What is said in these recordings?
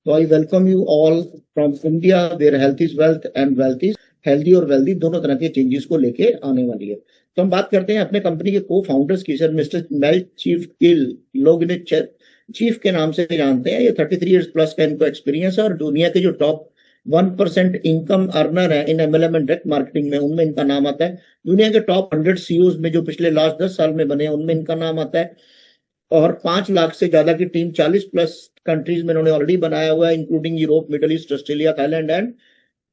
तो I welcome you all from India where health is wealth and wealth is healthy और wealthy दोनों तरह के चेंजेस को लेके आने वाली है। तो हम बात करते हैं अपने कंपनी के को फाउंडर्स की। Sir mister Mel chief Gill, लोग इन्हें चीफ के नाम से जानते हैं। ये 33 इयर्स प्लस का इनको एक्सपीरियंस है और दुनिया के जो टॉप 1% इनकम अर्नर है इन एमएलएम एंड डायरेक्ट मार्केटिंग में, उनमें इनका नाम आता है। दुनिया के टॉप 100 सीईओज में जो पिछले लास्ट 10 साल में बने हैं उनमें इनका नाम आता है। और 5 लाख से ज्यादा की टीम 40 प्लस कंट्रीज में इन्होंने ऑलरेडी बनाया हुआ है, including Europe, middle east, Australia, Thailand and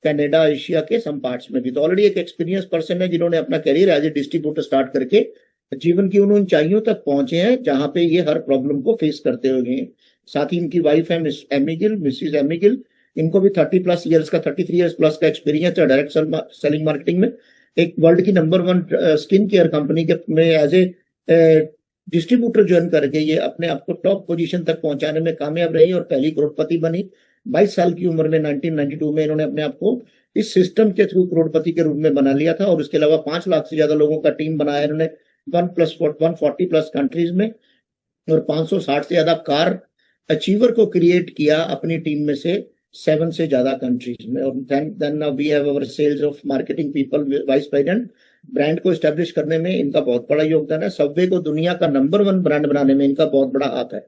Canada, Asia के सम पार्ट्स में भी। तो ऑलरेडी एक एक्सपीरियंस पर्सन है जिन्होंने अपना career as a distributor start करके जीवन की उन ऊंचाइयों तक पहुंचे हैं जहां पे ये हर प्रॉब्लम को फेस करते हुए हैं। साथ ही इनकी वाइफ है miss Amy Gill, missus Amy Gill. इनको भी 30 प्लस ईयर्स का 33 ईयर्स प्लस का एक्सपीरियंस है डायरेक्ट सेलिंग मार्केटिंग में। एक वर्ल्ड की नंबर 1 स्किन केयर कंपनी के में एज ए डिस्ट्रीब्यूटर ज्वाइन करके ये अपने आप को टॉप पोजीशन तक पहुंचाने में कामयाब रही और पहली करोड़पति बनी। 22 साल की उम्र में 1992 में इन्होंने अपने आप को इस सिस्टम के थ्रू करोड़पति के रूप में बना लिया था। और इसके अलावा 5 लाख से ज्यादा लोगों का टीम बनाया इन्होंने 140 प्लस कंट्रीज में, और 560 से ज्यादा कार अचीवर को क्रिएट किया अपनी टीम में से 7 से ज्यादा कंट्रीज में। और then we have our sales of marketing people vice president. Brand को एस्टेब्लिश करने में इनका बहुत बड़ा योगदान है। सबवे को दुनिया का नंबर 1 ब्रांड बनाने में इनका बहुत बड़ा हाथ है,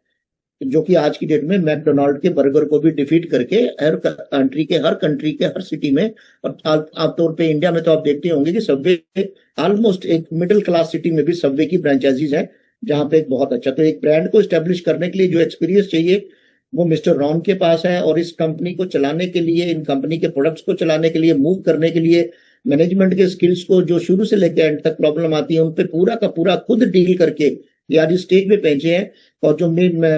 जो कि आज की डेट में मैकडोनाल्ड के बर्गर को भी डिफीट करके हर कंट्री के हर सिटी में, और आप तौर पे इंडिया में तो आप देखते होंगे कि सबवे ऑलमोस्ट एक मिडिल क्लास सिटी में भी सबवे की फ्रेंचाइजीज है, जहां पे एक बहुत अच्छा। तो एक ब्रांड को एस्टेब्लिश करने के लिए जो एक्सपीरियंस चाहिए वो मिस्टर रॉन के पास है। और इस कंपनी को चलाने के लिए, इन कंपनी के प्रोडक्ट्स को चलाने के लिए, मूव करने के लिए, मैनेजमेंट के स्किल्स को जो शुरू से लेकर एंड तक प्रॉब्लम आती है उन पे पूरा का पूरा खुद डील करके ये आज स्टेज पे पहुंचे हैं। और जो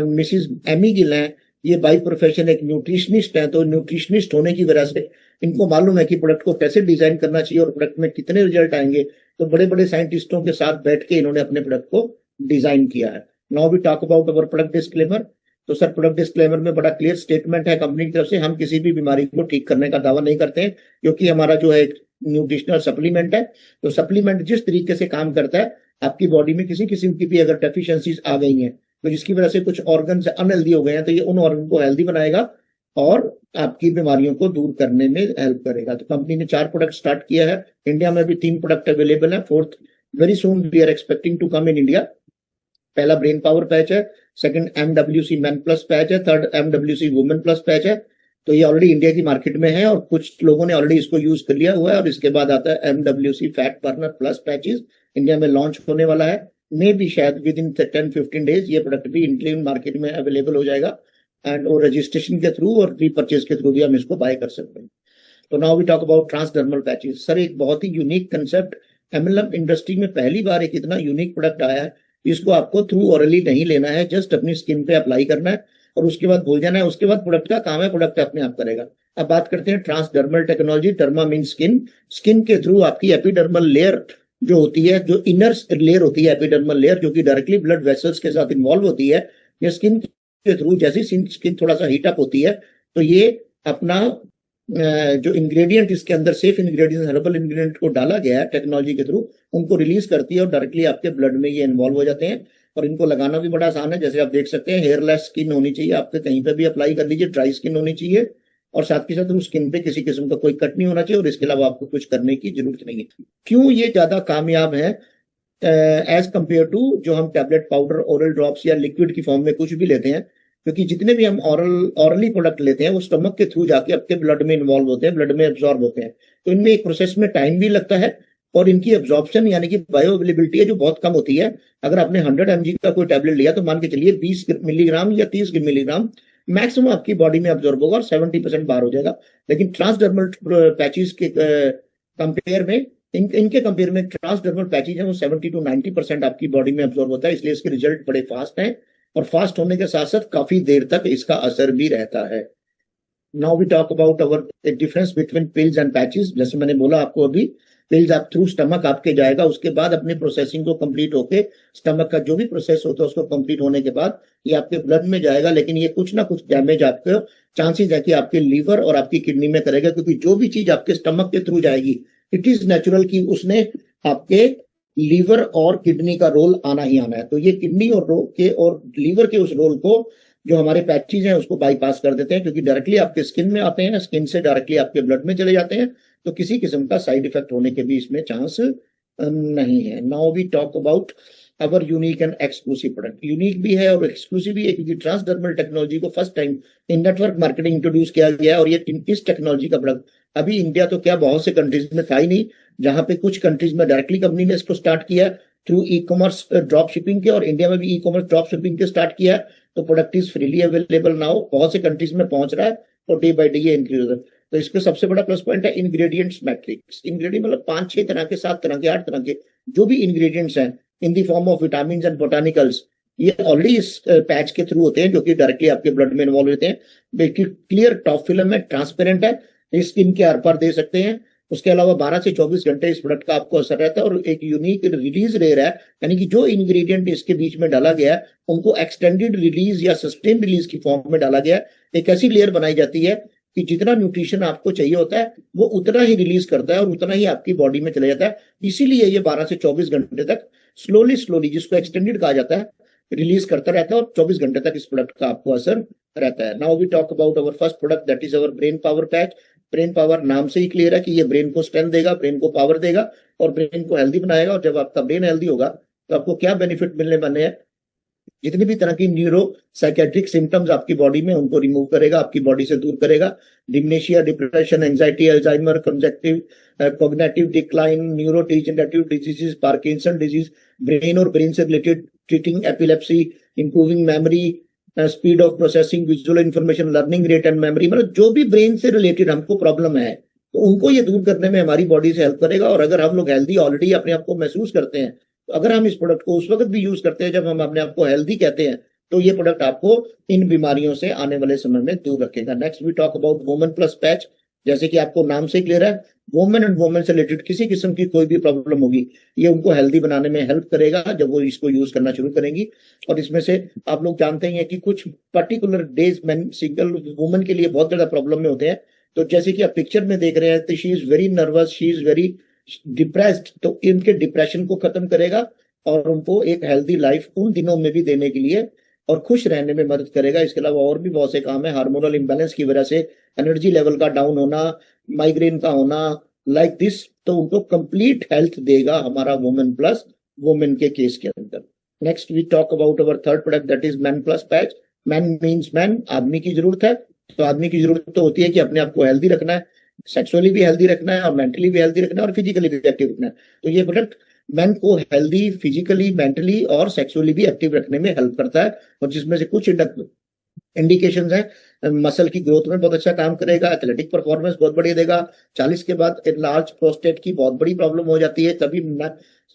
मिसिज एमी गिल हैं, ये बाय प्रोफेशन एक न्यूट्रिशनिस्ट है। तो न्यूट्रिशनिस्ट होने की वजह से इनको मालूम है कि प्रोडक्ट को कैसे डिजाइन करना चाहिए और प्रोडक्ट में कितने रिजल्ट आएंगे। तो बड़े बड़े साइंटिस्टों के साथ बैठ के इन्होंने अपने प्रोडक्ट को डिजाइन किया है। Now we talk about our product disclaimer. तो सर प्रोडक्ट डिस्क्लेमर में बड़ा क्लियर स्टेटमेंट है कंपनी की तरफ से, हम किसी भी बीमारी को ठीक करने का दावा नहीं करते हैं, क्योंकि हमारा जो है न्यूट्रिशनल सप्लीमेंट है। तो सप्लीमेंट जिस तरीके से काम करता है, आपकी बॉडी में किसी किस्म की भी अगर डेफिशिएंसीज आ गई हैं, तो जिसकी वजह से कुछ ऑर्गन अनहेल्दी हो गए हैं, तो ये उन ऑर्गन को हेल्दी बनाएगा और आपकी बीमारियों को दूर करने में हेल्प करेगा। तो कंपनी ने 4 प्रोडक्ट स्टार्ट किया है। इंडिया में भी 3 प्रोडक्ट अवेलेबल है। 4th very soon we are expecting to come in India. पहला ब्रेन पावर पैच है, second MWC man plus patch है, third MWC women plus patch है। तो ये ऑलरेडी इंडिया की मार्केट में है और कुछ लोगों ने ऑलरेडी इसको यूज कर लिया हुआ है। और इसके बाद आता है MWC fat burner plus patches, India में लॉन्च होने वाला है। मे भी शायद विद इन 10-15 डेज ये प्रोडक्ट भी इंडियन मार्केट में अवेलेबल हो जाएगा, एंड और रजिस्ट्रेशन के थ्रू और रीपर्चेज के थ्रू भी हम इसको बाय कर सकते हैं। तो now we talk about transdermal patches. Sir एक बहुत ही यूनिक कंसेप्ट, एमएलएम इंडस्ट्री में पहली बार एक इतना यूनिक प्रोडक्ट आया है। इसको आपको थ्रू ऑरली नहीं लेना है, जस्ट अपनी स्किन पे अप्लाई करना है और उसके बाद भूल जाना है। उसके बाद प्रोडक्ट का काम है, प्रोडक्ट अपने आप करेगा। अब बात करते हैं transdermal technology. Derma mean skin. Skin के थ्रू आपकी एपिडर्मल लेयर जो होती है, जो इनर लेयर होती है एपिडर्मल लेयर, जो कि डायरेक्टली ब्लड वेसल्स के साथ इन्वॉल्व होती है, ये स्किन के थ्रू जैसी स्किन थोड़ा सा हीटअप होती है, तो ये अपना जो इंग्रेडिएंट इसके अंदर सेफ इंग्रेडिएंट, हर्बल इंग्रेडिएंट को डाला गया है टेक्नोलॉजी के थ्रू, उनको रिलीज करती है और डायरेक्टली आपके ब्लड में ये इन्वॉल्व हो जाते हैं। और इनको लगाना भी बड़ा आसान है। जैसे आप देख सकते हैं, हेयरलेस स्किन होनी चाहिए, आपके कहीं पे भी अप्लाई कर लीजिए। ड्राई स्किन होनी चाहिए और साथ के साथ उस स्किन पे किसी किस्म का कोई कट नहीं होना चाहिए और इसके अलावा आपको कुछ करने की जरूरत नहीं है। क्यों ये ज्यादा कामयाब है एज कंपेयर टू जो हम टैबलेट, पाउडर, ओरल ड्रॉप्स या लिक्विड की फॉर्म में कुछ भी लेते हैं? क्योंकि जितने भी हम ऑरली प्रोडक्ट लेते हैं वो स्टमक के थ्रू जाके आपके ब्लड में इन्वॉल्व होते हैं, ब्लड में एब्जॉर्ब होते हैं। तो इनमें एक प्रोसेस में टाइम भी लगता है और इनकी एब्जॉर्प्शन यानी कि बायो अवेलेबिलिटी है जो बहुत कम होती है। अगर आपने 100 mg का कोई टैबलेट लिया तो मान के चलिए 20 मिलीग्राम या 30 मिलीग्राम मैक्सिमम आपकी बॉडी में अब्जॉर्ब होगा और 70% बाहर हो जाएगा। लेकिन ट्रांसडर्मल पैचेस के कंपेयर में, इनके कंपेयर में ट्रांसडर्मल पैचेज है वो 70 to 90% आपकी बॉडी में अब्जॉर्ब होता है। इसलिए इसके रिजल्ट बड़े फास्ट हैं और फास्ट होने के साथ साथ काफी देर तक इसका असर भी रहता है। Now we talk about our difference between pills and patches. जैसे मैंने बोला आपको अभी, पिल्स आप थ्रू स्टमक आपके जाएगा, उसके बाद अपनी प्रोसेसिंग को कंप्लीट होके स्टमक का जो भी प्रोसेस होता है उसको कंप्लीट होने के बाद ये आपके ब्लड में जाएगा। लेकिन ये कुछ ना कुछ डैमेज आपके चांसेस है कि आपके लीवर और आपकी किडनी में करेगा, क्योंकि जो भी चीज आपके स्टमक के थ्रू जाएगी इट इज नेचुरल कि उसने आपके लीवर और किडनी का रोल आना ही आना है। तो ये किडनी और लीवर के उस रोल को जो हमारे पैचेज हैं उसको बाईपास कर देते हैं, क्योंकि डायरेक्टली आपके स्किन में आते हैं, स्किन से डायरेक्टली आपके ब्लड में चले जाते हैं, तो किसी किस्म का साइड इफेक्ट होने के भी इसमें चांस नहीं है। Now we talk about our unique and exclusive product. Unique भी है और एक्सक्लूसिव भी है, क्योंकि ट्रांसडर्मल टेक्नोलॉजी को first time in network marketing introduce किया गया है। और ये इस टेक्नोलॉजी का प्रोडक्ट अभी इंडिया तो क्या बहुत से कंट्रीज में था ही नहीं, जहां पे कुछ कंट्रीज में डायरेक्टली कंपनी ने इसको स्टार्ट किया through e commerce drop shipping के, और इंडिया में भी ई कॉमर्स ड्रॉप शिपिंग के स्टार्ट किया है। तो product is freely available now, बहुत से कंट्रीज में पहुंच रहा है और डे बाय डे ये इंक्रीज हो रहा है। तो इसका सबसे बड़ा प्लस पॉइंट है इंग्रेडिएंट्स मैट्रिक्स। इंग्रेडिएंट मतलब 5-6 तरह के, 7 तरह के, 8 तरह के जो भी इंग्रेडिएंट्स हैं in the form of vitamin and botanicals, ये ऑलरेडी इस पैच के थ्रू होते हैं, जो कि डायरेक्टली आपके ब्लड में इन्वॉल्व होते हैं। बिल्कुल क्लियर टॉप फिल्म है, ट्रांसपेरेंट है, स्किन के आर पार दे सकते हैं। उसके अलावा 12 से 24 घंटे इस प्रोडक्ट का आपको असर रहता है, और एक यूनिक रिलीज रेट है, यानी कि जो इंग्रेडिएंट इसके बीच में डाला गया है उनको एक्सटेंडेड रिलीज या सस्टेन रिलीज की फॉर्म में डाला गया है। एक ऐसी लेयर बनाई जाती है कि जितना न्यूट्रिशन आपको चाहिए होता है वो उतना ही रिलीज करता है और उतना ही आपकी बॉडी में चला जाता है। इसीलिए ये 12 से 24 घंटे तक स्लोली, जिसको एक्सटेंडेड कहा जाता है, रिलीज करता रहता है, और 24 घंटे तक इस प्रोडक्ट का आपको असर रहता है। Now we talk about our first product, that is our brain power patch. Brain power नाम से ही क्लियर है कि ये ब्रेन को स्ट्रेंथ देगा, ब्रेन को पावर देगा और ब्रेन को हेल्दी बनाएगा। और जब आपका ब्रेन हेल्दी होगा तो आपको क्या बेनिफिट मिलने वाले हैं, जितनी भी तरह की न्यूरो साइकेट्रिक सिम्टम्स आपकी बॉडी में, उनको रिमूव करेगा, आपकी बॉडी से दूर करेगा। Dementia, depression, anxiety, Alzheimer, cognitive decline, neuro degenerative diseases, Parkinson disease, brain और ब्रेन से related, treating epilepsy, improving memory, speed of processing, visual information, learning rate and memory, मतलब जो भी ब्रेन से रिलेटेड हमको प्रॉब्लम है तो उनको ये दूर करने में हमारी बॉडी से हेल्प करेगा। और अगर हम लोग हेल्दी ऑलरेडी अपने आप को महसूस करते हैं, तो अगर हम इस प्रोडक्ट को उस वक्त भी यूज करते हैं जब हम अपने आप को हेल्दी कहते हैं, तो ये प्रोडक्ट आपको इन बीमारियों से आने वाले समय में दूर रखेगा। Next we talk about women plus patch. जैसे कि आपको नाम से क्लियर है, वुमेन एंड वुमेन से रिलेटेड किसी किस्म की कोई भी प्रॉब्लम होगी, ये उनको हेल्दी बनाने में हेल्प करेगा जब वो इसको यूज करना शुरू करेंगी। और इसमें से आप लोग जानते ही हैं कि कुछ पर्टिकुलर डेज में सिंगल वुमेन के लिए बहुत ज्यादा प्रॉब्लम में होते हैं। तो जैसे कि आप पिक्चर में देख रहे हैं, तो she is very nervous, she is very depressed, तो इनके डिप्रेशन को खत्म करेगा और उनको एक हेल्दी लाइफ उन दिनों में भी देने के लिए और खुश रहने में मदद करेगा। इसके अलावा और भी बहुत से काम है। हार्मोनल इंबैलेंस की वजह से एनर्जी लेवल का डाउन होना, माइग्रेन का होना, लाइक दिस, तो उनको कंप्लीट हेल्थ देगा हमारा वुमेन प्लस वुमेन के केस के अंदर। Next we talk about our third product, that is man plus patch. Man means man, आदमी की जरूरत है। तो आदमी की जरूरत तो होती है कि अपने आप को हेल्दी रखना है, सेक्सुअली भी हेल्दी रखना है और मेंटली भी हेल्दी रखना है और फिजिकली भी एक्टिव रखना है। तो ये प्रोडक्ट मैन को हेल्दी, फिजिकली, मेंटली और सेक्सुअली भी एक्टिव रखने में हेल्प करता है। और जिसमें से कुछ इंडिकेशंस हैं, मसल की ग्रोथ में बहुत अच्छा काम करेगा, एथलेटिक परफॉर्मेंस बहुत बढ़िया देगा। 40 के बाद लार्ज प्रोस्टेट की बहुत बड़ी प्रॉब्लम हो जाती है, तभी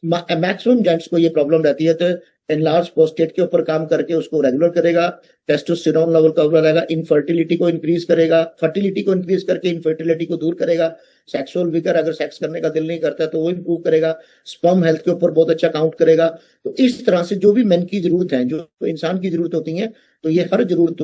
मैक्सिमम जेंट्स को ये प्रॉब्लम रहती है। तो एनलार्ज प्रोस्टेट के ऊपर काम करके उसको रेगुलर करेगा, टेस्टोस्टेरोन लेवल कवर करेगा, इनफर्टिलिटी को इंक्रीज करेगा, फर्टिलिटी को इंक्रीज करके इनफर्टिलिटी को दूर करेगा, सेक्सुअल विगर, अगर सेक्स करने का दिल नहीं करता तो वो इंप्रूव करेगा, स्पर्म हेल्थ के ऊपर बहुत अच्छा काउंट करेगा। तो इस तरह से जो भी मेन की जरूरत है, जो इंसान की जरूरत होती है, तो ये हर जरूरत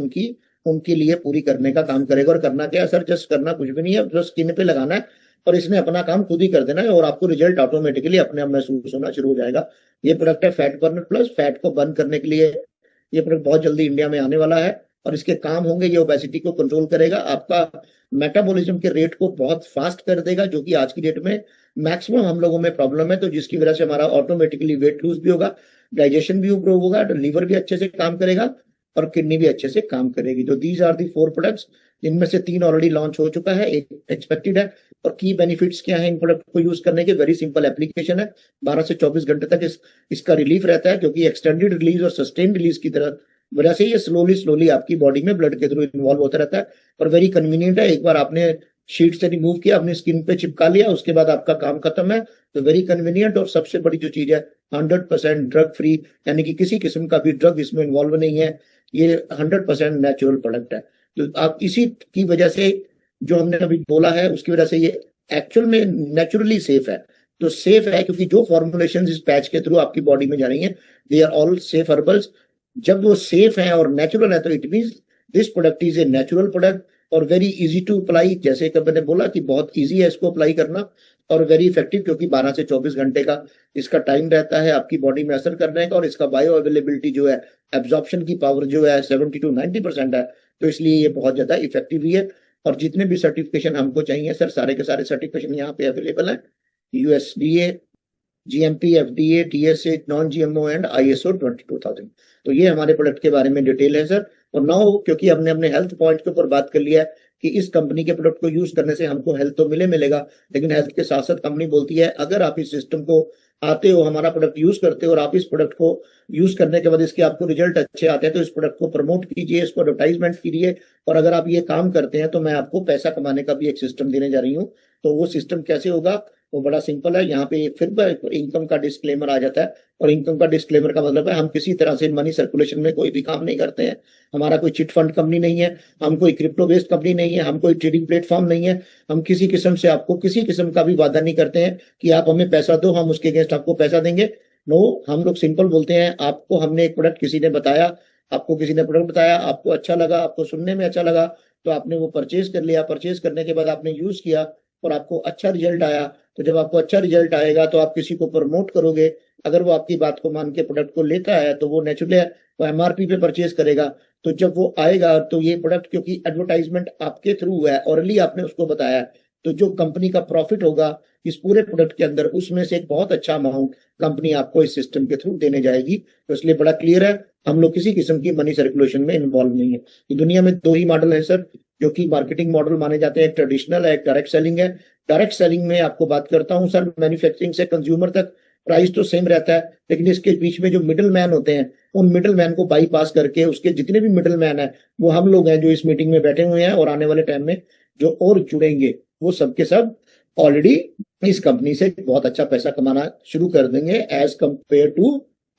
उनके लिए पूरी करने का काम करेगा। और करना क्या है सर, जस्ट करना कुछ भी नहीं है, बस स्किन पे लगाना है और इसने अपना काम खुद ही कर देना है और आपको रिजल्ट ऑटोमेटिकली अपने आप महसूस होना शुरू हो जाएगा। ये प्रोडक्ट है फैट बर्नर प्लस। फैट को बर्न करने के लिए ये प्रोडक्ट बहुत जल्दी इंडिया में आने वाला है और इसके काम होंगे, ये ओबेसिटी को कंट्रोल करेगा, आपका मेटाबॉलिज्म के रेट को बहुत फास्ट कर देगा, जो कि आज की डेट में मैक्सिमम हम लोगों में प्रॉब्लम है। तो जिसकी वजह से हमारा ऑटोमेटिकली वेट लूज भी होगा, डाइजेशन भी इंप्रूव होगा, लीवर भी अच्छे से काम करेगा और किडनी भी अच्छे से काम करेगी। तो दीज आर दी 4 प्रोडक्ट्स, जिनमें से 3 ऑलरेडी लॉन्च हो चुका है, एक एक्सपेक्टेड है। और की बेनिफिट्स क्या है इन प्रोडक्ट को यूज करने के, वेरी सिंपल एप्लीकेशन है। 12 से 24 घंटे तक इसका रिलीफ रहता है, क्योंकि एक्सटेंडेड रिलीज और सस्टेन रिलीज की तरह वजह से ये स्लोली आपकी बॉडी में ब्लड के थ्रू इन्वॉल्व होता रहता है और वेरी कन्वीनियंट है। एक बार आपने शीट से रिमूव किया, अपनी स्किन पे चिपका लिया, उसके बाद आपका काम खत्म है। तो वेरी कन्वीनियंट। और सबसे बड़ी जो चीज है, 100% ड्रग फ्री, यानी कि किसी किस्म का भी ड्रग इसमें इन्वॉल्व नहीं है। ये 100% नेचुरल प्रोडक्ट है। तो आप इसी की वजह से जो हमने अभी बोला है, उसकी वजह से ये एक्चुअल में नेचुरली सेफ है। तो सेफ है क्योंकि जो फॉर्मुलेशन इस पैच के थ्रू आपकी बॉडी में जा रही है, they are all safe herbals. जब वो सेफ है और नेचुरल है, तो it means this product is a natural product और वेरी इजी टू अप्लाई, जैसे कि मैंने बोला कि बहुत इजी है इसको अप्लाई करना, और वेरी इफेक्टिव, क्योंकि 12 से 24 घंटे का इसका टाइम रहता है आपकी बॉडी में असर करने का, और इसका बायो अवेलेबिलिटी जो है, एब्जॉर्प्शन की पावर जो है 70 to 90% है, तो इसलिए ये बहुत ज्यादा इफेक्टिव भी है। और जितने भी सर्टिफिकेशन हमको चाहिए सर, सारे के सारे सर्टिफिकेशन यहाँ पे अवेलेबल है, USDA, GMP, FDA, TSA, non GMO and ISO 22000। तो ये हमारे प्रोडक्ट के बारे में डिटेल है सर। और नाउ क्योंकि हमने अपने हेल्थ पॉइंट के ऊपर बात कर लिया है कि इस कंपनी के प्रोडक्ट को यूज करने से हमको हेल्थ तो मिलेगा, लेकिन हेल्थ के साथ साथ कंपनी बोलती है अगर आप इस सिस्टम को आते हो, हमारा प्रोडक्ट यूज करते हो, और आप इस प्रोडक्ट को यूज करने के बाद इसके आपको रिजल्ट अच्छे आते हैं, तो इस प्रोडक्ट को प्रमोट कीजिए, इसको एडवर्टाइजमेंट कीजिए, और अगर आप ये काम करते हैं तो मैं आपको पैसा कमाने का भी एक सिस्टम देने जा रही हूँ। तो वो सिस्टम कैसे होगा, वो बड़ा सिंपल है। यहाँ पे फिर इनकम का डिस्क्लेमर आ जाता है, और इनकम का डिस्क्लेमर का मतलब है हम किसी तरह से मनी सर्कुलेशन में कोई भी काम नहीं करते हैं, हमारा कोई चिट फंड कंपनी नहीं है, हम कोई क्रिप्टो बेस्ड कंपनी नहीं है, हम कोई ट्रेडिंग प्लेटफॉर्म नहीं है, हम किसी किस्म से आपको किसी किस्म का भी वादा नहीं करते हैं कि आप हमें पैसा दो, हम उसके अगेंस्ट आपको पैसा देंगे। नो, हम लोग सिंपल बोलते हैं, आपको हमने एक प्रोडक्ट किसी ने बताया, आपको किसी ने प्रोडक्ट बताया, आपको अच्छा लगा, आपको सुनने में अच्छा लगा, तो आपने वो परचेज कर लिया, परचेज करने के बाद आपने यूज किया और आपको अच्छा रिजल्ट आया, तो जब आपको अच्छा रिजल्ट आएगा तो आप किसी को प्रमोट करोगे, अगर वो आपकी बात को मान के प्रोडक्ट को लेता है तो वो नेचुरली वो एमआरपी पे परचेज करेगा। तो जब वो आएगा तो ये प्रोडक्ट, क्योंकि एडवर्टाइजमेंट आपके थ्रू है, ऑरली आपने उसको बताया है, तो जो कंपनी का प्रॉफिट होगा इस पूरे प्रोडक्ट के अंदर, उसमें से एक बहुत अच्छा अमाउंट कंपनी आपको इस सिस्टम के थ्रू देने जाएगी। तो इसलिए बड़ा क्लियर है, हम लोग किसी किस्म की मनी सर्कुलेशन में इन्वॉल्व नहीं है। तो दुनिया में दो ही मॉडल है सर जो कि मार्केटिंग मॉडल माने जाते हैं, एक ट्रेडिशनल है, एक डायरेक्ट सेलिंग है। डायरेक्ट सेलिंग में आपको बात करता हूँ सर, मैन्युफैक्चरिंग से कंज्यूमर तक प्राइस तो सेम रहता है, लेकिन इसके बीच में जो मिडिल मैन होते हैं, उन मिडिल मैन को बाईपास करके, उसके जितने भी मिडिल मैन है वो हम लोग हैं जो इस मीटिंग में बैठे हुए हैं, और आने वाले टाइम में जो और जुड़ेंगे वो सबके सब ऑलरेडी इस कंपनी से बहुत अच्छा पैसा कमाना शुरू कर देंगे as compare to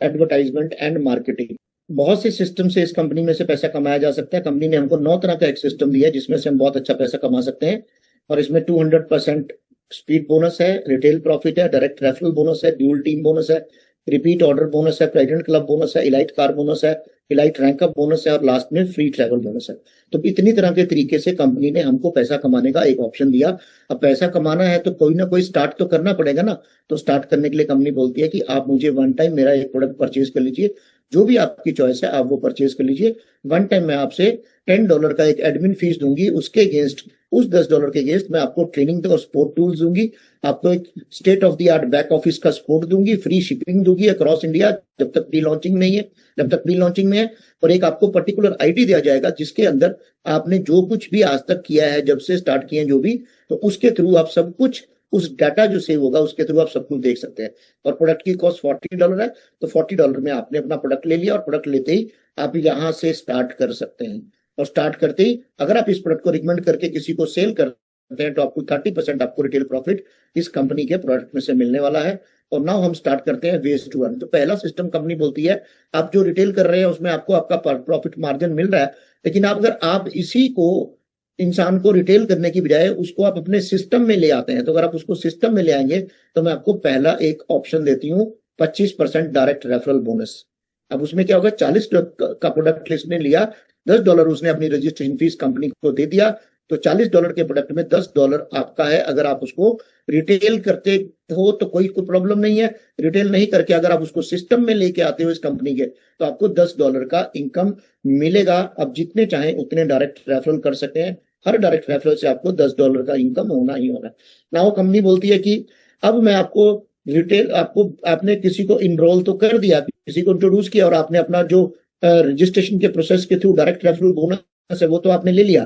advertisement and marketing. बहुत से सिस्टम से इस कंपनी में से पैसा कमाया जा सकता है। कंपनी ने हमको 9 तरह का एक सिस्टम दिया है जिसमें से हम बहुत अच्छा पैसा कमा सकते हैं, और इसमें 200% स्पीड बोनस है, रिटेल प्रॉफिट है, डायरेक्ट रेफरल बोनस है, ड्यूल टीम बोनस है, रिपीट ऑर्डर बोनस है, प्रेसिडेंट क्लब बोनस है, इलाइट कार बोनस है, इलाइट रैंक अप बोनस है, और लास्ट में फ्री ट्रैवल बोनस है। तो इतनी तरह के तरीके से कंपनी ने हमको पैसा कमाने का एक ऑप्शन दिया। अब पैसा कमाना है तो कोई ना कोई स्टार्ट तो करना पड़ेगा ना, तो स्टार्ट करने के लिए कंपनी बोलती है कि आप मुझे वन टाइम मेरा एक प्रोडक्ट परचेज कर लीजिए, जो भी आपकी चॉइस है आप वो परचेज कर लीजिए। वन टाइम मैं आपसे $10 का एक एडमिन फीस दूंगी, उसके अगेंस्ट, उस $10 के अगेंस्ट मैं आपको ट्रेनिंग और सपोर्ट टूल्स दूंगी, आपको एक state of the art back office का सपोर्ट दूंगी, फ्री शिपिंग दूंगी अक्रॉस इंडिया जब तक प्री लॉन्चिंग नहीं है, जब तक प्री लॉन्चिंग में है, और एक आपको पर्टिकुलर आईडी दिया जाएगा जिसके अंदर आपने जो कुछ भी आज तक किया है, जब से स्टार्ट किए जो भी, तो उसके थ्रू आप सब कुछ, उस डाटा जो सेव होगा उसके थ्रू आप सब कुछ देख सकते हैं। और प्रोडक्ट की कॉस्ट $40 है, तो $40 में आपने अपना प्रोडक्ट ले लिया, और प्रोडक्ट लेते ही आप यहां से स्टार्ट कर सकते हैं। और स्टार्ट करते ही अगर आप इस प्रोडक्ट को रिकमेंड करके किसी को सेल करते हैं तो आपको 30% आपको रिटेल प्रॉफिट इस कंपनी के प्रोडक्ट में से मिलने वाला है। और नाउ हम स्टार्ट करते हैं वेज टू अर्न। तो पहला सिस्टम कंपनी बोलती है आप जो रिटेल कर रहे हैं उसमें आपको आपका प्रॉफिट मार्जिन मिल रहा है, लेकिन आप अगर आप इसी को इंसान को रिटेल करने की बजाय उसको आप अपने सिस्टम में ले आते हैं, तो अगर आप उसको सिस्टम में ले आएंगे तो मैं आपको पहला एक ऑप्शन देती हूँ, 25% डायरेक्ट रेफरल बोनस। अब उसमें क्या होगा, $40 का प्रोडक्ट किसने लिया, $10 उसने अपनी रजिस्ट्रेशन फीस कंपनी को दे दिया, तो $40 के प्रोडक्ट में $10 आपका है। अगर आप उसको रिटेल करते हो तो कोई प्रॉब्लम नहीं है, रिटेल नहीं करके अगर आप उसको सिस्टम में लेके आते हो इस कंपनी के, तो आपको $10 का इनकम मिलेगा। अब जितने चाहें उतने डायरेक्ट रेफरल कर सकते हैं, हर डायरेक्ट रेफरल से आपको $10 का इनकम होना ही होना है ना। वो कंपनी बोलती है कि अब मैं आपको रिटेल, आपको आपने किसी को इनरोल तो कर दिया, किसी को इंट्रोड्यूस किया, और आपने अपना जो रजिस्ट्रेशन के प्रोसेस के थ्रू डायरेक्ट रेफरल बोनस है वो तो आपने ले लिया,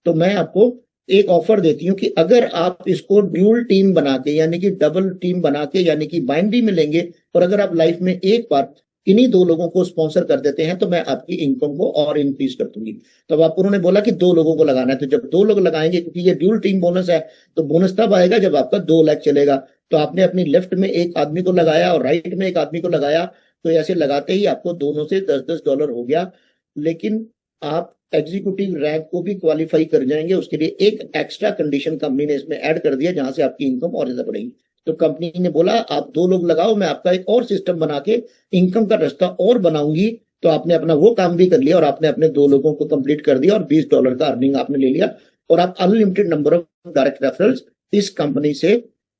तो मैं आपको एक ऑफर देती हूँ कि अगर आप इसको ड्यूल टीम बना के, यानी कि डबल टीम बना के, यानी कि बाइनरी में लेंगे, और अगर आप लाइफ में एक बार इन्हीं 2 लोगों को स्पॉन्सर कर देते हैं तो मैं आपकी इनकम को और इंक्रीज कर दूंगी। तब आप उन्होंने बोला कि 2 लोगों को लगाना है, तो जब 2 लोग लगाएंगे, क्योंकि ये ड्यूल टीम बोनस है, तो बोनस तब आएगा जब आपका 2 लाख चलेगा। तो आपने अपनी लेफ्ट में एक आदमी को लगाया और राइट में एक आदमी को लगाया, तो ऐसे लगाते ही आपको दोनों से $10 हो गया। लेकिन आप एग्जीक्यूटिव रैंक को भी क्वालिफाई कर जाएंगे, उसके लिए एक एक्स्ट्रा कंडीशन कंपनी ने इसमें ऐड कर दिया जहां से आपकी इनकम और ज्यादा बढ़ेगी। तो कंपनी ने बोला आप 2 लोग लगाओ, मैं आपका एक और सिस्टम बना के इनकम का रास्ता और बनाऊंगी। तो आपने अपना वो काम भी कर लिया और आपने अपने 2 लोगों को कंप्लीट कर दिया और $20 का अर्निंग आपने ले लिया। और आप unlimited number of direct referrals इस कंपनी से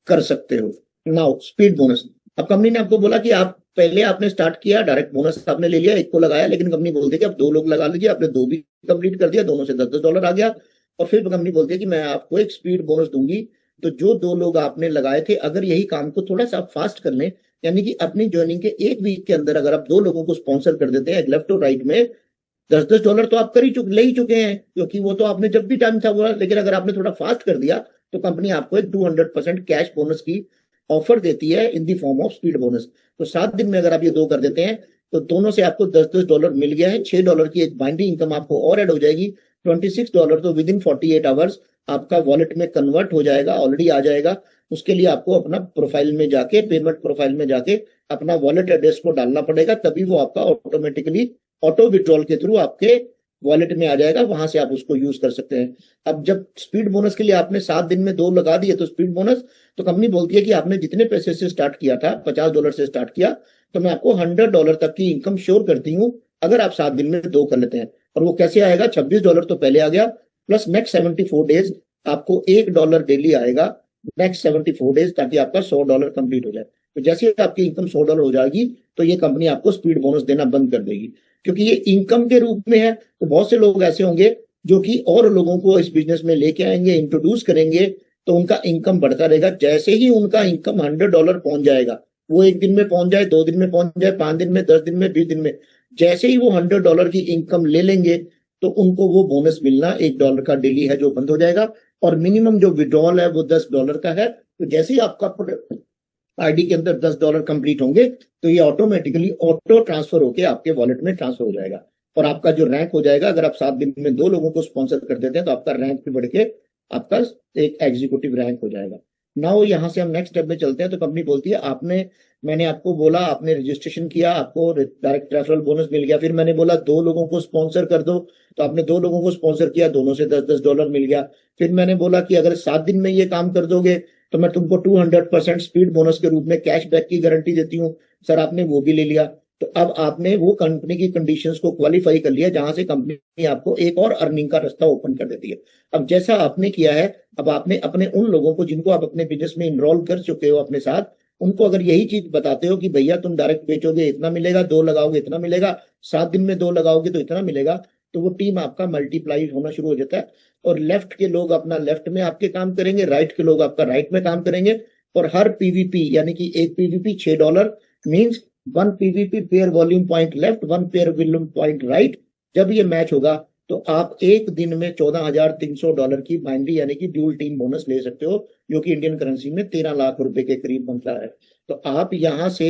कर सकते हो। Now speed bonus. अब कंपनी ने आपको बोला कि आप पहले आपने स्टार्ट किया, डायरेक्ट बोनस आपने ले लिया, एक को लगाया, लेकिन कंपनी बोलती है कि आप 2 लोग लगा लीजिए, आपने 2 भी कंप्लीट कर दिया, दोनों से $10 आ गया। और फिर कंपनी बोलती है कि मैं आपको एक स्पीड बोनस दूंगी। तो जो 2 लोग आपने लगाए थे, अगर यही काम को थोड़ा सा फास्ट कर लें, यानी कि अपनी ज्वाइनिंग के 1 वीक के अंदर अगर आप 2 लोगों को स्पॉन्सर कर देते हैं लेफ्ट और राइट में, $10 तो आप ले ही चुके हैं, क्योंकि वो तो आपने जब भी टाइम था बोला। लेकिन अगर आपने थोड़ा फास्ट कर दिया तो कंपनी आपको एक 200% कैश बोनस की ऑफर देती है in the form of speed bonus. तो 7 दिन में अगर आप ये 2 कर देते हैं तो दोनों से आपको $10 मिल गया है। $6 की एक बाइंडिंग इनकम आपको और ऐड हो जाएगी। $26 तो विद इन 48 आवर्स आपका वॉलेट में कन्वर्ट हो जाएगा, ऑलरेडी आ जाएगा। उसके लिए आपको अपना प्रोफाइल में जाके, पेमेंट प्रोफाइल में जाके अपना वॉलेट एड्रेस को डालना पड़ेगा, तभी वो आपका ऑटोमेटिकली ऑटो विड्रॉल के थ्रू आपके वॉलेट में आ जाएगा, वहां से आप उसको यूज कर सकते हैं। अब जब स्पीड बोनस के लिए आपने 7 दिन में 2 लगा दिए तो स्पीड बोनस, तो कंपनी बोलती है कि आपने जितने पैसे से स्टार्ट किया था, $50 से स्टार्ट किया, तो मैं आपको $100 तक की इनकम श्योर करती हूँ अगर आप 7 दिन में 2 कर लेते हैं। और वो कैसे आएगा? $26 तो पहले आ गया, प्लस नेक्स्ट 74 डेज आपको $1 डेली आएगा नेक्स्ट 74 डेज, ताकि आपका $100 कंप्लीट हो जाए। तो जैसे ही आपकी इनकम $100 हो जाएगी तो ये कंपनी आपको स्पीड बोनस देना बंद कर देगी, क्योंकि ये इनकम के रूप में है। तो बहुत से लोग ऐसे होंगे जो कि और लोगों को इस बिजनेस में लेके आएंगे, इंट्रोड्यूस करेंगे, तो उनका इनकम बढ़ता रहेगा। जैसे ही उनका इनकम $100 पहुंच जाएगा, वो 1 दिन में पहुंच जाए, 2 दिन में पहुंच जाए, 5 दिन में, 10 दिन में, 20 दिन में, जैसे ही वो $100 की इनकम ले लेंगे तो उनको वो बोनस मिलना $1 का डेली है जो बंद हो जाएगा। और मिनिमम जो विड्रॉल है वो $10 का है। तो जैसे ही आपका आईडी के अंदर $10 कंप्लीट होंगे तो ये ऑटोमेटिकली ऑटो ट्रांसफर होके आपके वॉलेट में ट्रांसफर हो जाएगा। और आपका जो रैंक हो जाएगा, अगर आप 7 दिन में 2 लोगों को स्पॉन्सर कर देते हैं तो आपका रैंक भी बढ़ के आपका एक एग्जीक्यूटिव रैंक हो जाएगा। नाउ यहाँ से हम नेक्स्ट स्टेप में चलते हैं। तो कंपनी बोलती है मैंने आपको बोला, आपने रजिस्ट्रेशन किया, आपको डायरेक्ट रेफरल बोनस मिल गया। फिर मैंने बोला 2 लोगों को स्पॉन्सर कर दो, तो आपने 2 लोगों को स्पॉन्सर किया, दोनों से $10 मिल गया। फिर मैंने बोला कि अगर 7 दिन में ये काम कर दोगे तो मैं तुमको 200% स्पीड बोनस के रूप में कैशबैक की गारंटी देती हूँ। सर आपने वो भी ले लिया। तो अब आपने वो कंपनी की कंडीशंस को क्वालिफाई कर लिया, जहां से कंपनी आपको एक और अर्निंग का रास्ता ओपन कर देती है। अब जैसा आपने किया है, अब आपने अपने उन लोगों को जिनको आप अपने बिजनेस में इनरोल कर चुके हो अपने साथ, उनको अगर यही चीज बताते हो कि भैया तुम डायरेक्ट बेचोगे इतना मिलेगा, 2 लगाओगे इतना मिलेगा, 7 दिन में 2 लगाओगे तो इतना मिलेगा, तो वो टीम आपका मल्टीप्लाई होना शुरू हो जाता है। और लेफ्ट के लोग अपना लेफ्ट में आपके काम करेंगे, राइट के लोग आपका राइट में काम करेंगे। और हर पीवीपी, यानी कि एक PVP $6 means 1 PVP pair volume point left, 1 pair volume point right. जब ये मैच होगा तो आप एक दिन में $14,300 की बाइनरी यानी कि ड्यूल टीम बोनस ले सकते हो, जो कि इंडियन करेंसी में 13 लाख रुपए के करीब बनता है। तो आप यहां से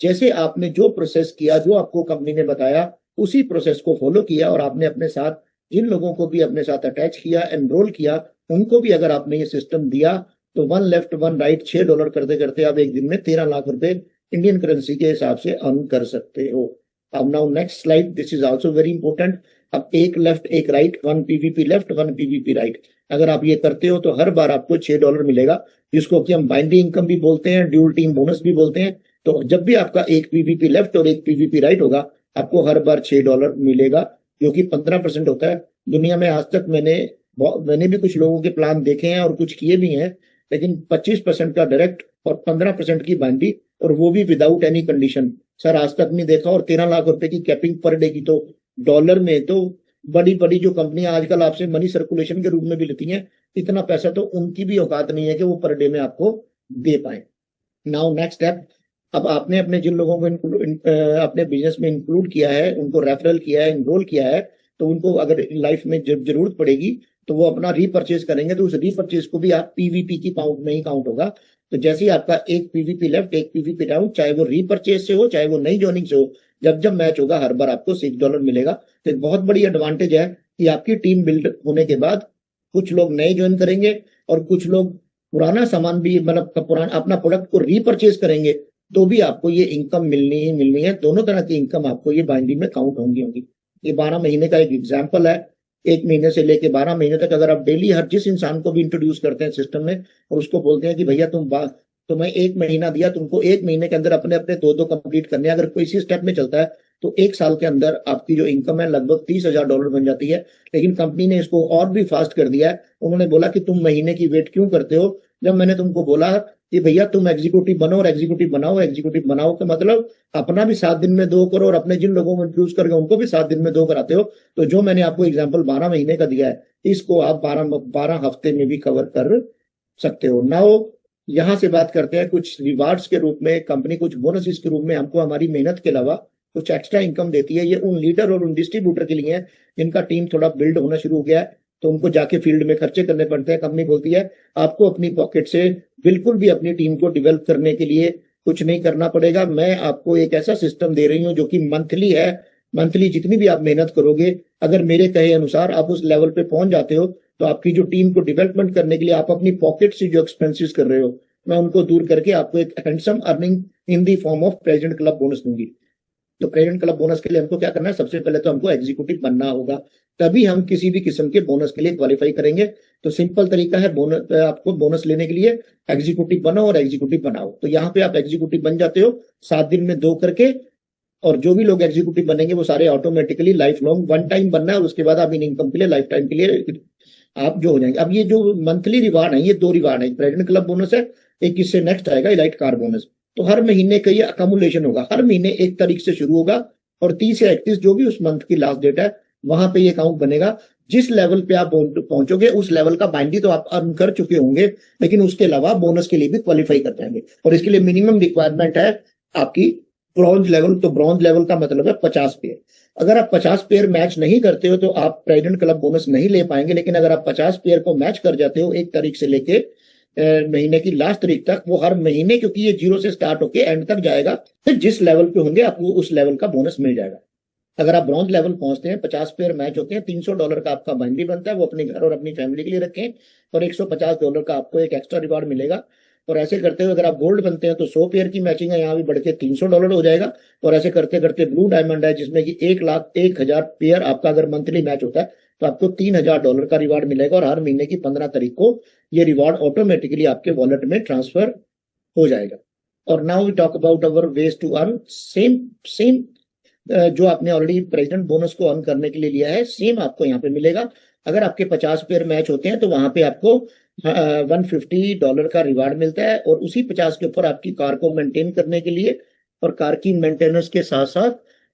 जैसे आपने जो प्रोसेस किया, जो आपको कंपनी ने बताया, उसी प्रोसेस को फॉलो किया, और आपने अपने साथ जिन लोगों को भी अपने साथ अटैच किया, एनरोल किया, उनको भी अगर आपने ये सिस्टम दिया, तो 1 लेफ्ट 1 राइट $6 करते करते आप एक दिन में 13 लाख रुपए इंडियन करेंसी के हिसाब से अर्न कर सकते हो। अब now next slide, this is also very important. अब एक लेफ्ट एक right, 1 PVP left 1 PVP right, अगर आप ये करते हो तो हर बार आपको $6 मिलेगा, जिसको कि हम बाइंडिंग इनकम भी बोलते हैं, ड्यूल टीम बोनस भी बोलते हैं। तो जब भी आपका एक पीवीपी लेफ्ट और एक पीवीपी राइट होगा, आपको हर बार $6 मिलेगा, जो कि 15% होता है। दुनिया में आज तक मैंने भी कुछ लोगों के प्लान देखे हैं और कुछ किए भी हैं, लेकिन 25% का डायरेक्ट और 15% की बाइंडी, और वो भी विदाउट एनी कंडीशन, सर आज तक नहीं देखा। और 13 लाख रुपए की कैपिंग पर डे की, तो डॉलर में तो बड़ी बड़ी जो कंपनियां आजकल आपसे मनी सर्कुलेशन के रूप में भी लेती हैं, इतना पैसा तो उनकी भी औकात नहीं है कि वो पर डे में आपको दे पाए। नाउ नेक्स्ट स्टेप, अब आपने अपने जिन लोगों को अपने बिजनेस में इंक्लूड किया है, उनको रेफरल किया है, इनरोल किया है, तो उनको अगर लाइफ में जब जरूरत पड़ेगी तो वो अपना रीपरचेज करेंगे, तो उस रीपरचेज को भी आप पीवीपी की काउंट में ही काउंट होगा। तो जैसे ही आपका एक पीवीपी लेफ्ट एक पीवीपी डाउन, चाहे वो रीपरचेज से हो चाहे वो नई जॉइनिंग से हो, जब जब मैच होगा हर बार आपको $6 मिलेगा। तो एक बहुत बड़ी एडवांटेज है कि आपकी टीम बिल्ड होने के बाद कुछ लोग नए ज्वाइन करेंगे और कुछ लोग पुराना सामान भी, मतलब पुराना अपना प्रोडक्ट को रीपरचेज करेंगे, तो भी आपको ये इनकम मिलनी ही मिलनी है। दोनों तरह की इनकम आपको ये बाइंडिंग में काउंट होंगी। ये 12 महीने का एक एग्जाम्पल है। 1 महीने से लेके 12 महीने तक अगर आप डेली हर जिस इंसान को भी इंट्रोड्यूस करते हैं सिस्टम में, और उसको बोलते हैं कि भैया तुम्हें 1 महीना दिया, तुमको 1 महीने के अंदर अपने 2 कंप्लीट करने हैं। अगर कोई इसी स्टेप में चलता है तो एक साल के अंदर आपकी जो इनकम है लगभग $30,000 बन जाती है। लेकिन कंपनी ने इसको और भी फास्ट कर दिया है। उन्होंने बोला कि तुम महीने की वेट क्यों करते हो, जब मैंने तुमको बोला कि भैया तुम एग्जीक्यूटिव बनो और एग्जीक्यूटिव बनाओ। एग्जीक्यूटिव बनाओ का मतलब अपना भी 7 दिन में 2 करो और अपने जिन लोगों को इंट्रोड्यूस करके उनको भी 7 दिन में 2 कराते हो। तो जो मैंने आपको एग्जाम्पल 12 महीने का दिया है, इसको आप 12 हफ्ते में भी कवर कर सकते हो। नाउ यहां से बात करते हैं कुछ रिवार्ड्स के रूप में। कंपनी कुछ बोनस के रूप में हमको हमारी मेहनत के अलावा कुछ एक्स्ट्रा इनकम देती है। ये उन लीडर और उन डिस्ट्रीब्यूटर के लिए है जिनका टीम थोड़ा बिल्ड होना शुरू हो गया है, तो उनको जाके फील्ड में खर्चे करने पड़ते हैं। कंपनी बोलती है आपको अपनी पॉकेट से बिल्कुल भी अपनी टीम को डेवलप करने के लिए कुछ नहीं करना पड़ेगा। मैं आपको एक ऐसा सिस्टम दे रही हूँ जो कि मंथली है। मंथली जितनी भी आप मेहनत करोगे, अगर मेरे कहे अनुसार आप उस लेवल पे पहुंच जाते हो, तो आपकी जो टीम को डेवलपमेंट करने के लिए आप अपनी पॉकेट से जो एक्सपेंसेस कर रहे हो, मैं उनको दूर करके आपको एक handsome earning in the form of president club bonus दूंगी। तो प्रेसिडेंट क्लब बोनस के लिए हमको क्या करना है, सबसे पहले तो हमको एग्जीक्यूटिव बनना होगा, तभी हम किसी भी किस्म के बोनस के लिए क्वालिफाई करेंगे। तो सिंपल तरीका है बोनस, आपको बोनस लेने के लिए एग्जीक्यूटिव बनो और एग्जीक्यूटिव बनाओ। तो यहाँ पे आप एग्जीक्यूटिव बन जाते हो 7 दिन में 2 करके, और जो भी लोग एग्जीक्यूटिव बनेंगे वो सारे ऑटोमेटिकली लाइफ लॉन्ग 1 टाइम बनना है, और उसके बाद आप इन इनकम के लिए लाइफ टाइम के लिए आप जो हो जाएंगे। अब ये जो मंथली रिवार्ड है, ये 2 रिवार्ड है, प्रेसिडेंट क्लब बोनस है, एक इससे नेक्स्ट आएगा इलाइट कार बोनस। तो हर महीने का ये अकमुलेशन होगा, हर महीने 1 तारीख से शुरू होगा और 30 या 31 जो भी उस मंथ की लास्ट डेट है वहां पे ये अकाउंट बनेगा। जिस लेवल पे आप पहुंचोगे उस लेवल का बाइंडी तो आप अर्न कर चुके होंगे, लेकिन उसके अलावा बोनस के लिए भी क्वालिफाई कर जाएंगे। और इसके लिए मिनिमम रिक्वायरमेंट है आपकी ब्रॉन्ज लेवल। तो ब्रॉन्ज लेवल का मतलब है 50 पेयर। अगर आप 50 पेयर मैच नहीं करते हो तो आप प्रेसिडेंट क्लब बोनस नहीं ले पाएंगे। लेकिन अगर आप 50 पेयर को मैच कर जाते हो 1 तारीख से लेके महीने की लास्ट तारीख तक, वो हर महीने, क्योंकि ये 0 से स्टार्ट होके एंड तक जाएगा, तो जिस लेवल पे होंगे आपको उस लेवल का बोनस मिल जाएगा। अगर आप ब्रॉन्ज लेवल पहुंचते हैं, 50 पेयर मैच होते हैं, $300 का आपका बाइंडी बनता है, वो अपने घर और अपनी फैमिली के लिए रखें, और $150 का आपको एक एक्स्ट्रा रिवार्ड मिलेगा। और ऐसे करते हुए अगर आप गोल्ड बनते हैं तो 100 पेयर की मैचिंग है, यहाँ भी बढ़ के $300 हो जाएगा। और ऐसे करते करते ब्लू डायमंड है जिसमें कि 1,01,000 पेयर आपका अगर मंथली मैच होता है तो आपको $3,000 का रिवार्ड मिलेगा, और हर महीने की 15 तारीख को ये रिवार्ड ऑटोमेटिकली आपके वॉलेट में ट्रांसफर हो जाएगा। और now we talk about our ways to earn. Same जो आपने ऑलरेडी प्रेसिडेंट बोनस को अर्न करने के लिए लिया है, सेम आपको यहाँ पे मिलेगा। अगर आपके 50 पेयर मैच होते हैं तो वहां पे आपको $150 का रिवार्ड मिलता है, और उसी 50 के ऊपर आपकी कार को मेंटेन करने के लिए और कार की मेंटेनेंस के साथ साथ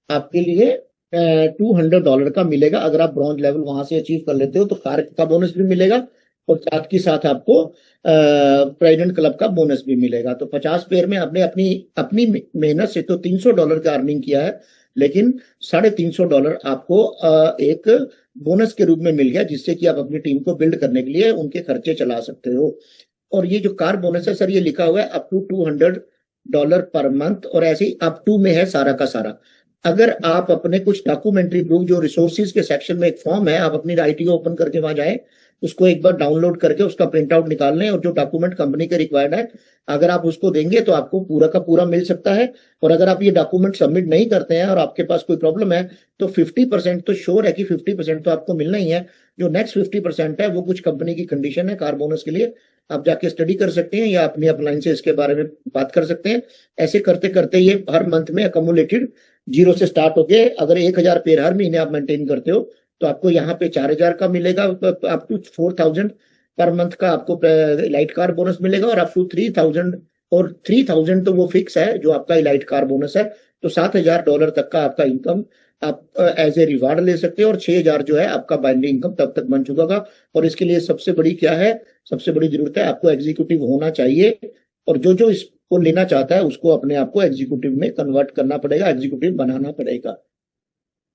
आपके लिए $200 का मिलेगा। अगर आप ब्रॉन्ज लेवल वहां से अचीव कर लेते हो तो कार का बोनस भी मिलेगा, और साथ के साथ आपको प्रेसिडेंट क्लब का बोनस भी मिलेगा। तो 50 पेयर में आपने अपनी अपनी मेहनत से तो $300 का अर्निंग किया है, लेकिन $350 आपको एक बोनस के रूप में मिल गया, जिससे कि आप अपनी टीम को बिल्ड करने के लिए उनके खर्चे चला सकते हो। और ये जो कार बोनस है सर, ये लिखा हुआ है अप टू $200 पर मंथ, और ऐसे ही अप टू में है सारा का सारा। अगर आप अपने कुछ डॉक्यूमेंट्री प्रूफ, जो रिसोर्सेज के सेक्शन में एक फॉर्म है, आप अपनी आईटीओ ओपन करके वहां जाए, उसको एक बार डाउनलोड करके उसका प्रिंट आउट निकाल लें, और जो डॉक्यूमेंट कंपनी के रिक्वायर्ड है अगर आप उसको देंगे तो आपको पूरा का पूरा मिल सकता है। और अगर आप ये डॉक्यूमेंट सबमिट नहीं करते हैं और आपके पास कोई प्रॉब्लम है तो 50% तो श्योर है कि 50% तो आपको मिलना ही है। जो नेक्स्ट 50% है वो कुछ कंपनी की कंडीशन है कार बोनस के लिए, आप जाके स्टडी कर सकते हैं या अपनी अपलाइन से इसके बारे में बात कर सकते हैं। ऐसे करते करते ये हर मंथ में अकोमुलेटेड 0 से स्टार्ट होके अगर 1,000 पेयर हर महीने आप मेंटेन करते हो तो आपको यहाँ पे 4,000 का मिलेगा, अप टू 4,000 पर मंथ का आपको इलाइट कार बोनस मिलेगा, और अप टू 3,000, और 3,000 तो वो फिक्स है जो आपका इलाइट कार बोनस है। तो $7,000 तक का आपका इनकम आप एज ए रिवार्ड ले सकते हो, और 6,000 जो है आपका बाइंडिंग इनकम तब तक बन चुका होगा। और इसके लिए सबसे बड़ी क्या है, सबसे बड़ी जरूरत है आपको एग्जीक्यूटिव होना चाहिए, और जो जो इसको लेना चाहता है उसको अपने आप को एग्जीक्यूटिव में कन्वर्ट करना पड़ेगा, एग्जीक्यूटिव बनाना पड़ेगा।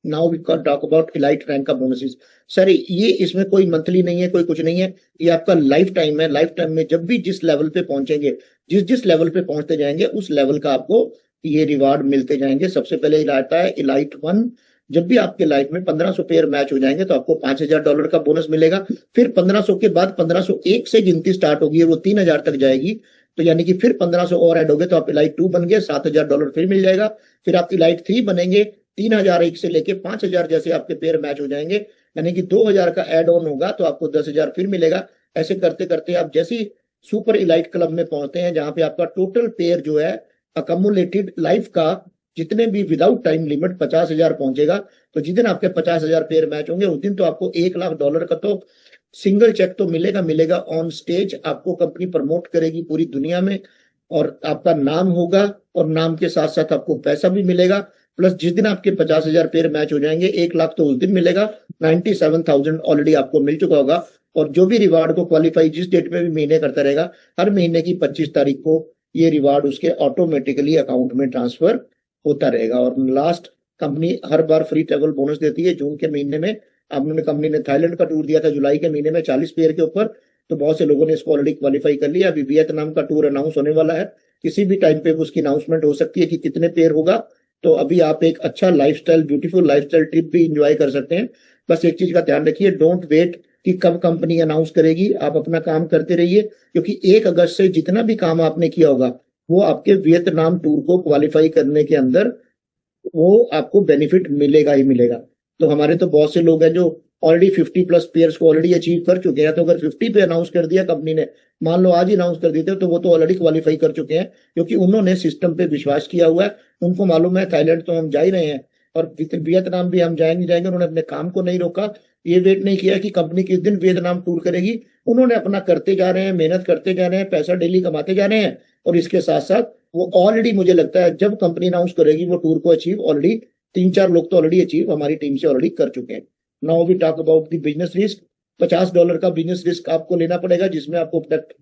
Now we can talk about elite rank का बोनसेस। सर ये इसमें कोई मंथली नहीं है, कोई कुछ नहीं है, ये आपका लाइफ टाइम है। लाइफ टाइम में जब भी जिस लेवल पे पहुंचेंगे, जिस जिस लेवल पे पहुंचते जाएंगे उस लेवल का आपको ये रिवार्ड मिलते जाएंगे। सबसे पहले आता है इलाइट 1। जब भी आपके लाइफ में 1500 पेयर मैच हो जाएंगे तो आपको $5,000 का बोनस मिलेगा। फिर 1500 के बाद 1501 से गिनती स्टार्ट होगी, वो 3,000 तक जाएगी, तो यानी कि फिर 1500 और ऐड हो गए तो आप इलाइट 2 बन गए, $7,000 फिर मिल जाएगा। फिर आप इलाइट 3 बनेंगे, 3,001 से लेके 5,000 जैसे आपके पेयर मैच हो जाएंगे, यानी कि 2,000 का एड ऑन होगा तो आपको 10,000 फिर मिलेगा। ऐसे करते करते आप जैसे सुपर इलाइट क्लब में पहुंचते हैं जहां पे आपका टोटल पेयर जो है अकमुलेटेड लाइफ का जितने भी विदाउट टाइम लिमिट 50,000 पहुंचेगा, तो जिस दिन आपके 50,000 पेयर मैच होंगे उस दिन तो आपको $1,00,000 का तो सिंगल चेक तो मिलेगा ऑन स्टेज। आपको कंपनी प्रमोट करेगी पूरी दुनिया में और आपका नाम होगा, और नाम के साथ साथ आपको पैसा भी मिलेगा। प्लस जिस दिन आपके 50,000 पेयर मैच हो जाएंगे, 1,00,000 तो उस दिन मिलेगा, 97,000 ऑलरेडी आपको मिल चुका होगा। और जो भी रिवार्ड को क्वालिफाई जिस डेट में भी महीने करता रहेगा, हर महीने की 25 तारीख को ये रिवार्ड उसके ऑटोमेटिकली अकाउंट में ट्रांसफर होता रहेगा। और लास्ट, कंपनी हर बार फ्री ट्रेवल बोनस देती है। जून के महीने में कंपनी ने थाईलैंड का टूर दिया था, जुलाई के महीने में 40 पेयर के ऊपर, तो बहुत से लोगों ने इसको ऑलरेडी क्वालिफाई कर लिया। अभी वियतनाम का टूर अनाउंस होने वाला है, किसी भी टाइम पे उसकी अनाउंसमेंट हो सकती है कि कितने पेयर होगा। तो अभी आप एक अच्छा लाइफस्टाइल, ब्यूटीफुल लाइफस्टाइल ट्रिप भी इंजॉय कर सकते हैं। बस एक चीज का ध्यान रखिए, डोंट वेट कि कब कंपनी अनाउंस करेगी, आप अपना काम करते रहिए, क्योंकि 1 अगस्त से जितना भी काम आपने किया होगा वो आपके वियतनाम टूर को क्वालिफाई करने के अंदर वो आपको बेनिफिट मिलेगा ही मिलेगा। तो हमारे तो बहुत से लोग हैं जो ऑलरेडी 50+ पेयर्स को ऑलरेडी अचीव कर चुके हैं। तो अगर 50 पे अनाउंस कर दिया कंपनी ने, मान लो आज ही अनाउंस कर देते तो वो तो ऑलरेडी क्वालिफाई कर चुके हैं, क्योंकि उन्होंने सिस्टम पे विश्वास किया हुआ है। उनको मालूम है थाईलैंड तो हम जा ही रहे हैं और वियतनाम भी हम जाएंगे। उन्होंने अपने काम को नहीं रोका, ये वेट नहीं किया कि कंपनी किस दिन वियतनाम टूर करेगी। उन्होंने अपना करते जा रहे हैं, मेहनत करते जा रहे हैं, पैसा डेली कमाते जा रहे हैं। और इसके साथ साथ वो ऑलरेडी, मुझे लगता है जब कंपनी अनाउंस करेगी वो टूर को अचीव ऑलरेडी 3-4 लोग तो ऑलरेडी अचीव हमारी टीम से ऑलरेडी कर चुके हैं। Now we talk about the business risk. $50 का बिजनेस रिस्क आपको लेना पड़ेगा, जिसमें आपको प्रोडक्ट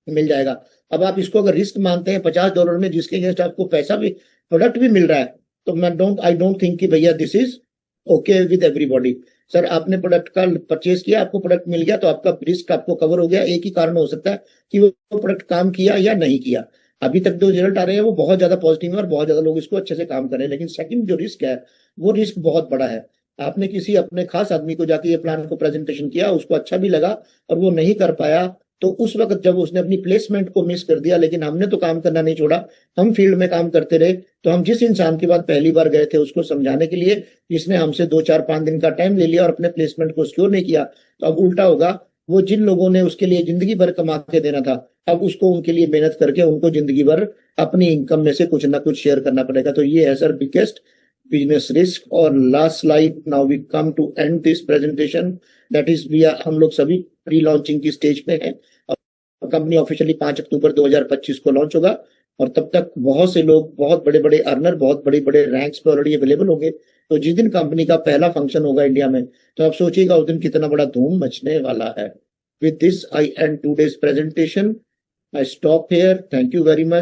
मिल जाएगा। अब आप इसको अगर रिस्क मानते हैं $50 में, जिसके अगेंस्ट आपको पैसा भी, प्रोडक्ट भी मिल रहा है, तो आई डोंट थिंक कि भैया this is okay with everybody. Sir, आपने प्रोडक्ट का परचेज किया, आपको प्रोडक्ट मिल गया, तो आपका रिस्क आपको कवर हो गया। एक ही कारण हो सकता है कि वो प्रोडक्ट काम किया या नहीं किया। अभी तक जो रिजल्ट आ रहे हैं वो बहुत ज्यादा पॉजिटिव है और बहुत ज्यादा लोग इसको अच्छे से काम कर रहे हैं। लेकिन सेकंड जो रिस्क है वो रिस्क बहुत बड़ा है। आपने किसी अपने खास आदमी को जाके ये प्लान को प्रेजेंटेशन किया, उसको अच्छा भी लगा और वो नहीं कर पाया, तो उस वक्त जब उसने अपनी प्लेसमेंट को मिस कर दिया, लेकिन हमने तो काम करना नहीं छोड़ा, हम फील्ड में काम करते रहे। तो हम जिस इंसान के बाद पहली बार गए थे उसको समझाने के लिए, जिसने हमसे 2-4-5 दिन का टाइम ले लिया और अपने प्लेसमेंट को सिक्योर नहीं किया, तो अब उल्टा होगा। वो जिन लोगों ने उसके लिए जिंदगी भर कमा के देना था, अब उसको उनके लिए मेहनत करके उनको जिंदगी भर अपनी इनकम में से कुछ ना कुछ शेयर करना पड़ेगा। तो ये है सर बिगेस्ट बिजनेस रिस्क। और last slide, now we come to end this presentation, that is हम लोग सभी प्री लॉन्चिंग की स्टेज पे हैं। कंपनी ऑफिशियली 5 अक्टूबर 2025 को लॉन्च होगा और तब तक बहुत से लोग, बहुत बड़े बड़े अर्नर, बहुत बड़े बड़े रैंक्स पे ऑलरेडी अवेलेबल होंगे। तो जिस दिन कंपनी का पहला फंक्शन होगा इंडिया में, तो आप सोचिएगा उस दिन कितना बड़ा धूम मचने वाला है। With this I and today's presentation. I stop here. Thank you very much.